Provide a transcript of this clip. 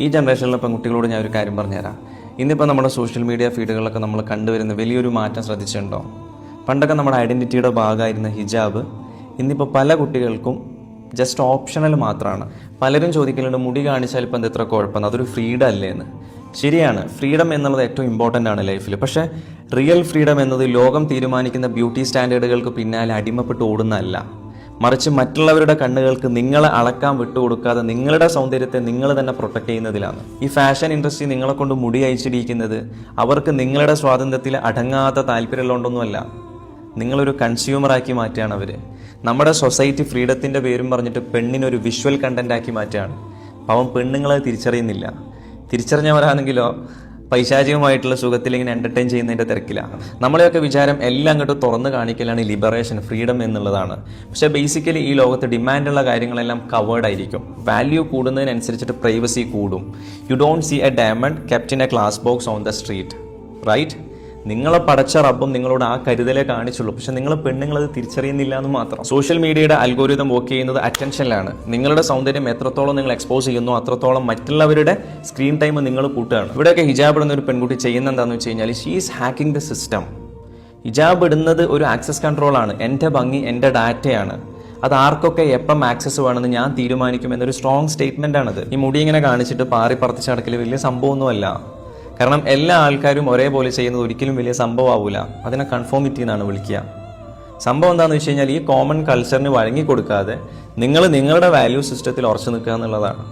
ഈ ജനറേഷനിലെ പെൺകുട്ടികളോട് ഞാൻ ഒരു കാര്യം പറഞ്ഞുതരാം. ഇന്നിപ്പോൾ നമ്മുടെ സോഷ്യൽ മീഡിയ ഫീഡുകളിലൊക്കെ നമ്മൾ കണ്ടുവരുന്ന വലിയൊരു മാറ്റം ശ്രദ്ധിച്ചിട്ടുണ്ടോ? പണ്ടൊക്കെ നമ്മുടെ ഐഡൻറ്റിറ്റിയുടെ ഭാഗമായിരുന്ന ഹിജാബ് ഇന്നിപ്പോൾ പല കുട്ടികൾക്കും ജസ്റ്റ് ഓപ്ഷണൽ മാത്രമാണ്. പലരും ചോദിക്കലുണ്ട്, മുടി കാണിച്ചാൽ ഇപ്പം എന്താ ഇത്ര കുഴപ്പം, അതൊരു ഫ്രീഡം അല്ലേ എന്ന്. ശരിയാണ്, ഫ്രീഡം എന്നുള്ളത് ഏറ്റവും ഇമ്പോർട്ടൻ്റ് ആണ് ലൈഫിൽ. പക്ഷേ റിയൽ ഫ്രീഡം എന്നത് ലോകം തീരുമാനിക്കുന്ന ബ്യൂട്ടി സ്റ്റാൻഡേർഡുകൾക്ക് പിന്നാലെ അടിമപ്പെട്ട് ഓടുന്നതല്ല, മറിച്ച് മറ്റുള്ളവരുടെ കണ്ണുകൾക്ക് നിങ്ങളെ അളക്കാൻ വിട്ടുകൊടുക്കാതെ നിങ്ങളുടെ സൗന്ദര്യത്തെ നിങ്ങൾ തന്നെ പ്രൊട്ടക്ട് ചെയ്യുന്നതിലാണ്. ഈ ഫാഷൻ ഇൻഡസ്ട്രി നിങ്ങളെ കൊണ്ട് മുടി അയച്ചിരിക്കുന്നത് അവർക്ക് നിങ്ങളുടെ സ്വാതന്ത്ര്യത്തിൽ അടങ്ങാത്ത താല്പര്യമുള്ളതുകൊണ്ടൊന്നുമല്ല. നിങ്ങളൊരു കൺസ്യൂമറാക്കി മാറ്റുകയാണ് അവർ. നമ്മുടെ സൊസൈറ്റി ഫ്രീഡത്തിൻ്റെ പേരും പറഞ്ഞിട്ട് പെണ്ണിനൊരു വിഷ്വൽ കണ്ടന്റ് ആക്കി മാറ്റുകയാണ്. പാവം പെണ്ണുങ്ങളെ തിരിച്ചറിയുന്നില്ല. തിരിച്ചറിഞ്ഞവരാണെങ്കിലോ പൈശാചികമായിട്ടുള്ള സുഖത്തിൽ ഇങ്ങനെ എൻ്റർടൈൻ ചെയ്യുന്നതിൻ്റെ തിരക്കിലാണ്. നമ്മളെയൊക്കെ വിചാരം എല്ലാം അങ്ങോട്ട് തുറന്ന് കാണിക്കലാണ് ലിബറേഷൻ, ഫ്രീഡം എന്നുള്ളതാണ്. പക്ഷേ ബേസിക്കലി ഈ ലോകത്ത് ഡിമാൻഡുള്ള കാര്യങ്ങളെല്ലാം കവേർഡ് ആയിരിക്കും. വാല്യൂ കൂടുന്നതിനനുസരിച്ചിട്ട് പ്രൈവസി കൂടും. You don't see a diamond kept in a glass box on the street, right? നിങ്ങളെ പടച്ച റബ്ബും നിങ്ങളോട് ആ കരുതലേ കാണിച്ചുള്ളൂ. പക്ഷെ നിങ്ങൾ പെണ്ണുങ്ങളത് തിരിച്ചറിയുന്നില്ല എന്ന് മാത്രം. സോഷ്യൽ മീഡിയയുടെ അൽഗോരിതം വർക്ക് ചെയ്യുന്നത് അറ്റൻഷനിലാണ്. നിങ്ങളുടെ സൗന്ദര്യം എത്രത്തോളം നിങ്ങൾ എക്സ്പോസ് ചെയ്യുന്നു അത്രത്തോളം മറ്റുള്ളവരുടെ സ്ക്രീൻ ടൈം നിങ്ങൾ കൂട്ടുകയാണ്. ഇവിടെയൊക്കെ ഹിജാബ് ഇടുന്ന ഒരു പെൺകുട്ടി ചെയ്യുന്ന എന്താണെന്ന് വെച്ച് കഴിഞ്ഞാൽ she is hacking the system. ഹിജാബ് ഇടുന്നത് ഒരു ആക്സസ് കൺട്രോളാണ്. എൻ്റെ ഭംഗി എൻ്റെ ഡാറ്റയാണ്, അത് ആർക്കൊക്കെ എപ്പം ആക്സസ് വേണമെന്ന് ഞാൻ തീരുമാനിക്കും എന്നൊരു സ്ട്രോങ് സ്റ്റേറ്റ്മെൻ്റ് ആണത്. ഈ മുടി ഇങ്ങനെ കാണിച്ചിട്ട് പാറി പറത്തിച്ച് നടക്കൽ വലിയ സംഭവമൊന്നുമല്ല. കാരണം എല്ലാ ആൾക്കാരും ഒരേപോലെ ചെയ്യുന്നത് ഒരിക്കലും വലിയ സംഭവമാവില്ല. അതിനെ കൺഫോമിറ്റി എന്നാണ് വിളിക്കുക. സംഭവം എന്താണെന്ന് വെച്ച് കഴിഞ്ഞാൽ ഈ കോമൺ കൾച്ചറിന് വഴങ്ങിക്കൊടുക്കാതെ നിങ്ങൾ നിങ്ങളുടെ വാല്യൂ സിസ്റ്റത്തിൽ ഉറച്ചു നിൽക്കുക എന്നുള്ളതാണ്.